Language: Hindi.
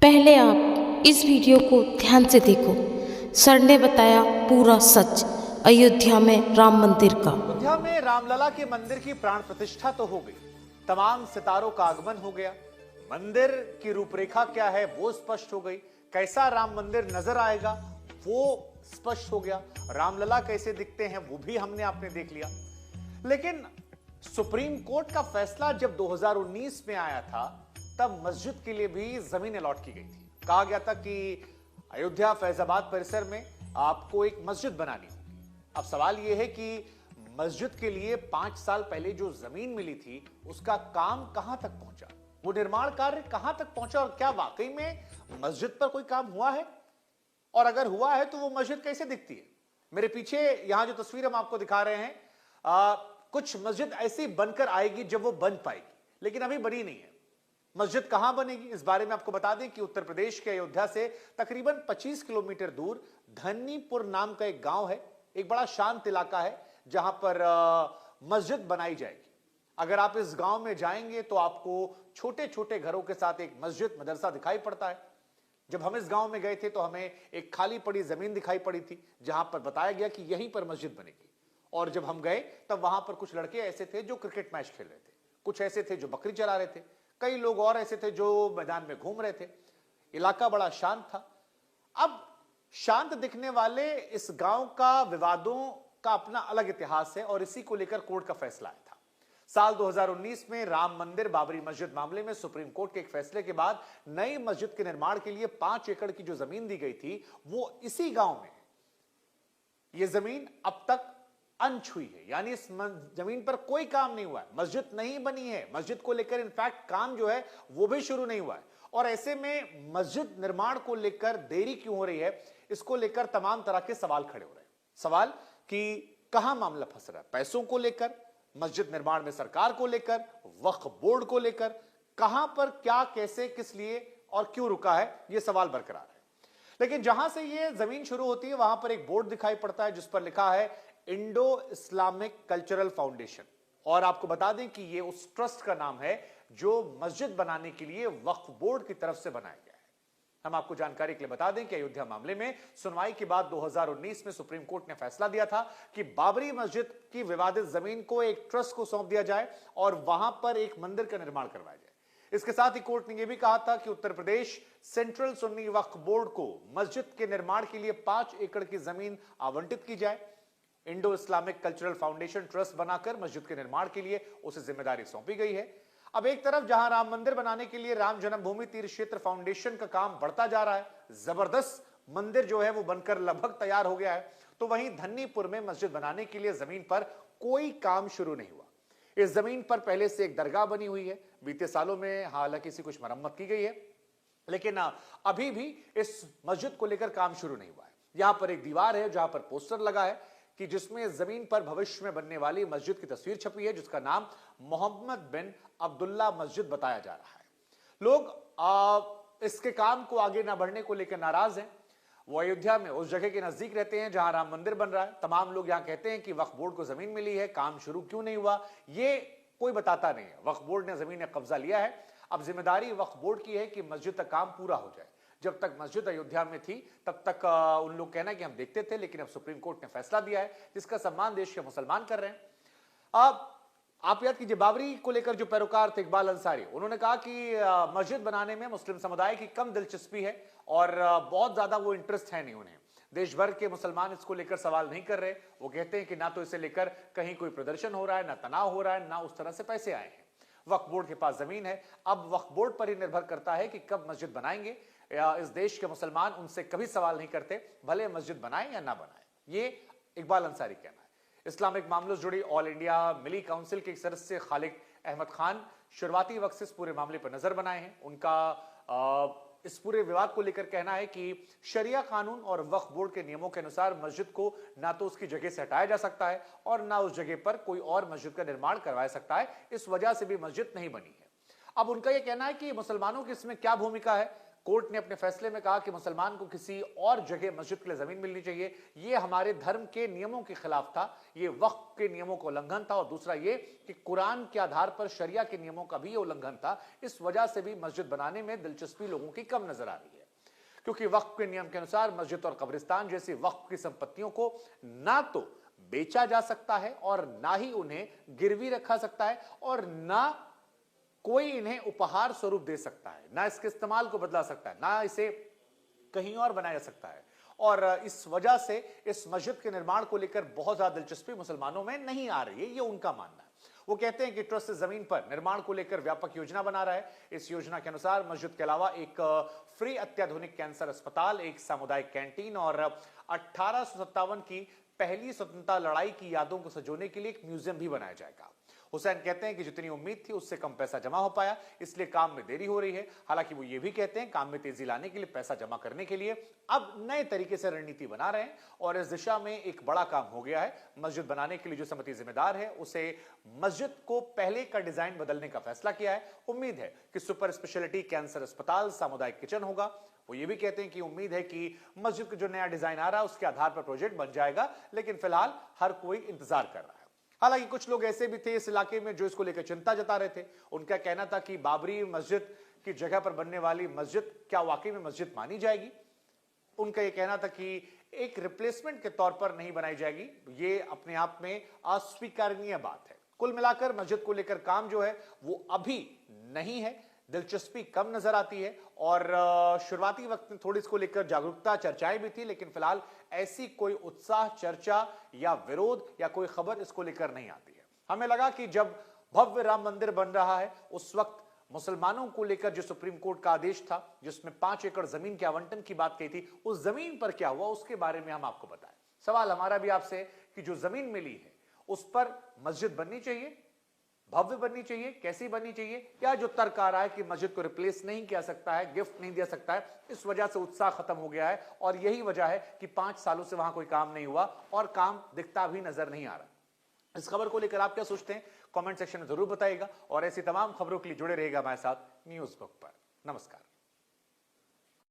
पहले आप इस वीडियो को ध्यान से देखो। सर ने बताया पूरा सच अयोध्या में राम मंदिर का। अयोध्या में रामलला के मंदिर की प्राण प्रतिष्ठा तो हो गई, तमाम सितारों का आगमन हो गया, मंदिर की रूपरेखा क्या है वो स्पष्ट हो गई, कैसा राम मंदिर नजर आएगा वो स्पष्ट हो गया, रामलला कैसे दिखते हैं वो भी हमने आपने देख लिया। लेकिन सुप्रीम कोर्ट का फैसला जब 2019 में आया था तब मस्जिद के लिए भी जमीन अलॉट की गई थी। कहा गया था कि अयोध्या फैजाबाद परिसर में आपको एक मस्जिद बनानी होगी। अब सवाल यह है कि मस्जिद के लिए 5 साल पहले जो जमीन मिली थी उसका काम कहां तक पहुंचा, वो निर्माण कार्य कहां तक पहुंचा और क्या वाकई में मस्जिद पर कोई काम हुआ है, और अगर हुआ है तो वो मस्जिद कैसे दिखती है। मेरे पीछे यहां जो तस्वीर हम आपको दिखा रहे हैं, कुछ मस्जिद ऐसी बनकर आएगी जब वो बन पाएगी, लेकिन अभी बनी नहीं है। मस्जिद कहां बनेगी इस बारे में आपको बता दें कि उत्तर प्रदेश के अयोध्या से तकरीबन 25 किलोमीटर दूर धन्नीपुर नाम का एक गांव है, एक बड़ा शांत इलाका है जहां पर मस्जिद बनाई जाएगी। अगर आप इस गांव में जाएंगे तो आपको छोटे छोटे घरों के साथ एक मस्जिद मदरसा दिखाई पड़ता है। जब हम इस गांव में गए थे तो हमें एक खाली पड़ी जमीन दिखाई पड़ी थी जहां पर बताया गया कि यहीं पर मस्जिद बनेगी। और जब हम गए तब वहां पर कुछ लड़के ऐसे थे जो क्रिकेट मैच खेल रहे थे, कुछ ऐसे थे जो बकरी चरा रहे थे, कई लोग और ऐसे थे जो मैदान में घूम रहे थे। इलाका बड़ा शांत था। अब शांत दिखने वाले इस गांव का विवादों का अपना अलग इतिहास है और इसी को लेकर कोर्ट का फैसला आया था। साल 2019 में राम मंदिर बाबरी मस्जिद मामले में सुप्रीम कोर्ट के एक फैसले के बाद नई मस्जिद के निर्माण के लिए 5 एकड़ की जो जमीन दी गई थी वो इसी गांव में, यह जमीन अब तक अनछुई है, यानी इस जमीन पर कोई काम नहीं हुआ है, मस्जिद नहीं बनी है, मस्जिद को लेकर इनफैक्ट काम जो है वो भी शुरू नहीं हुआ है। और ऐसे में मस्जिद निर्माण को लेकर देरी क्यों हो रही है, इसको लेकर तमाम तरह के सवाल खड़े हो रहे हैं। सवाल कि कहां मामला फंस रहा है, पैसों को लेकर, मस्जिद निर्माण में सरकार को लेकर, वक्फ बोर्ड को लेकर, कहां पर क्या कैसे किस लिए और क्यों रुका है, यह सवाल बरकरार है। लेकिन जहां से यह जमीन शुरू होती है वहां पर एक बोर्ड दिखाई पड़ता है जिस पर लिखा है इंडो इस्लामिक कल्चरल फाउंडेशन, और आपको बता दें कि यह उस ट्रस्ट का नाम है जो मस्जिद बनाने के लिए वक्फ बोर्ड की तरफ से बनाया गया है। हम आपको जानकारी के लिए बता दें कि अयोध्या मामले में सुनवाई के बाद 2019 में सुप्रीम कोर्ट ने फैसला दिया था कि बाबरी मस्जिद की विवादित जमीन को एक ट्रस्ट को सौंप दिया जाए और वहां पर एक मंदिर का निर्माण करवाया जाए। इसके साथ ही कोर्ट ने यह भी कहा था कि उत्तर प्रदेश सेंट्रल सुन्नी वक्फ बोर्ड को मस्जिद के निर्माण के लिए 5 एकड़ की जमीन आवंटित की जाए। Indo Islamic cultural foundation trust बनाकर मस्जिद के निर्माण के लिए उसे जिम्मेदारी सौंपी गई है। अब एक तरफ जहां राम मंदिर बनाने के लिए राम जन्मभूमि तीर्थ क्षेत्र फाउंडेशन का काम बढ़ता जा रहा है, जबरदस्त मंदिर जो है वो बनकर लगभग तैयार हो गया है, तो वहीं धन्नीपुर में मस्जिद बनाने के लिए जमीन पर कोई काम शुरू नहीं हुआ। इस जमीन पर पहले से एक दरगाह बनी हुई है, बीते सालों में हालांकि इसी कुछ मरम्मत की गई है, लेकिन अभी भी इस मस्जिद को लेकर काम शुरू नहीं हुआ है। यहां पर एक दीवार है जहां पर पोस्टर लगा है कि जिसमें जमीन पर भविष्य में बनने वाली मस्जिद की तस्वीर छपी है जिसका नाम मोहम्मद बिन अब्दुल्ला मस्जिद बताया जा रहा है। लोग इसके काम को आगे ना बढ़ने को लेकर नाराज हैं। वो अयोध्या में उस जगह के नजदीक रहते हैं जहां राम मंदिर बन रहा है। तमाम लोग यहां कहते हैं कि वक्फ बोर्ड को जमीन मिली है, काम शुरू क्यों नहीं हुआ ये कोई बताता नहीं है। वक्फ बोर्ड ने जमीन में कब्जा लिया है, अब जिम्मेदारी वक्फ बोर्ड की है कि मस्जिद का काम पूरा हो जाए। जब तक मस्जिद अयोध्या में थी तब तक उन लोग कहना कि हम देखते थे, लेकिन अब सुप्रीम कोर्ट ने फैसला दिया है जिसका सम्मान देश के मुसलमान कर रहे हैं। अब आप याद कीजिए बाबरी को लेकर जो पैरोकार थे इकबाल अंसारी, उन्होंने कहा कि मस्जिद बनाने में मुस्लिम समुदाय की कम दिलचस्पी है और बहुत ज्यादा वो इंटरेस्ट है नहीं उन्हें। देश भर के मुसलमान इसको लेकर सवाल नहीं कर रहे। वो कहते हैं कि ना तो इसे लेकर कहीं कोई प्रदर्शन हो रहा है, ना तनाव हो रहा है, ना उस तरह से पैसे आए हैं। वक्फ बोर्ड के पास जमीन है, अब वक्फ बोर्ड पर ही निर्भर करता है कि कब मस्जिद बनाएंगे। इस देश के मुसलमान उनसे कभी सवाल नहीं करते, भले मस्जिद बनाए या ना बनाए, ये इकबाल अंसारी कहना है। इस्लामिक मामलों से जुड़ी ऑल इंडिया मिली काउंसिल के एक सदस्य खालिद अहमद खान शुरुआती वक्त से इस पूरे मामले पर नजर बनाए हैं। उनका इस पूरे विवाद को लेकर कहना है कि शरिया कानून और वक्फ बोर्ड के नियमों के अनुसार मस्जिद को ना तो उसकी जगह से हटाया जा सकता है और ना उस जगह पर कोई और मस्जिद का निर्माण करवाया सकता है। इस वजह से भी मस्जिद नहीं बनी है। अब उनका यह कहना है कि मुसलमानों की इसमें क्या भूमिका है, कोर्ट ने अपने फैसले में कहा कि मुसलमान को किसी और जगह मस्जिद के लिए जमीन मिलनी चाहिए, यह हमारे धर्म के नियमों के खिलाफ था, यह वक्फ के नियमों का उल्लंघन था, और दूसरा यह कि कुरान के आधार पर शरिया के नियमों का भी यह उल्लंघन था। इस वजह से भी मस्जिद बनाने में दिलचस्पी लोगों की कम नजर आ रही है, क्योंकि वक्फ के नियम के अनुसार मस्जिद और कब्रिस्तान जैसी वक्फ की संपत्तियों को ना तो बेचा जा सकता है और ना ही उन्हें गिरवी रखा सकता है, और ना कोई इन्हें उपहार स्वरूप दे सकता है, ना इसके इस्तेमाल को बदला सकता है, ना इसे कहीं और बनाया जा सकता है। और इस वजह से इस मस्जिद के निर्माण को लेकर बहुत ज्यादा दिलचस्पी मुसलमानों में नहीं आ रही है, ये उनका मानना है। वो कहते हैं कि ट्रस्ट जमीन पर निर्माण को लेकर व्यापक योजना बना रहा है। इस योजना के अनुसार मस्जिद के अलावा एक फ्री अत्याधुनिक कैंसर अस्पताल, एक सामुदायिक कैंटीन और 1857 की पहली स्वतंत्रता लड़ाई की यादों को सजोने के लिए एक म्यूजियम भी बनाया जाएगा। हुसैन कहते हैं कि जितनी उम्मीद थी उससे कम पैसा जमा हो पाया, इसलिए काम में देरी हो रही है। हालांकि वो ये भी कहते हैं काम में तेजी लाने के लिए, पैसा जमा करने के लिए अब नए तरीके से रणनीति बना रहे हैं, और इस दिशा में एक बड़ा काम हो गया है। मस्जिद बनाने के लिए जो समिति जिम्मेदार है उसे मस्जिद को पहले का डिजाइन बदलने का फैसला किया है। उम्मीद है कि सुपर स्पेशलिटी कैंसर अस्पताल, सामुदायिक किचन होगा। वो ये भी कहते हैं कि उम्मीद है कि मस्जिद का जो नया डिजाइन आ रहा है उसके आधार पर प्रोजेक्ट बन जाएगा, लेकिन फिलहाल हर कोई इंतजार कर रहा है। हालांकि कुछ लोग ऐसे भी थे इस इलाके में जो इसको लेकर चिंता जता रहे थे। उनका कहना था कि बाबरी मस्जिद की जगह पर बनने वाली मस्जिद क्या वाकई में मस्जिद मानी जाएगी। उनका यह कहना था कि एक रिप्लेसमेंट के तौर पर नहीं बनाई जाएगी, ये अपने आप में अस्वीकारनीय बात है। कुल मिलाकर मस्जिद को लेकर काम जो है वो अभी नहीं है, दिलचस्पी कम नजर आती है, और शुरुआती वक्त में थोड़ी इसको लेकर जागरूकता, चर्चाएं भी थी, लेकिन फिलहाल ऐसी कोई उत्साह, चर्चा या विरोध या कोई खबर इसको लेकर नहीं आती है। हमें लगा कि जब भव्य राम मंदिर बन रहा है उस वक्त मुसलमानों को लेकर जो सुप्रीम कोर्ट का आदेश था जिसमें 5 एकड़ जमीन के आवंटन की बात कही थी, उस जमीन पर क्या हुआ उसके बारे में हम आपको बताएं। सवाल हमारा भी आपसे कि जो जमीन मिली है उस पर मस्जिद बननी चाहिए, भव्य बननी चाहिए, कैसी बननी चाहिए, या जो तर्क आ रहा है कि मस्जिद को रिप्लेस नहीं किया सकता है, गिफ्ट नहीं दिया सकता है, इस वजह से उत्साह खत्म हो गया है, और यही वजह है कि 5 सालों से वहां कोई काम नहीं हुआ और काम दिखता भी नजर नहीं आ रहा। इस खबर को लेकर आप क्या सोचते हैं कमेंट सेक्शन में जरूर बताइएगा, और ऐसी तमाम खबरों के लिए जुड़े रहेगा हमारे साथ न्यूज़ बुक पर। नमस्कार।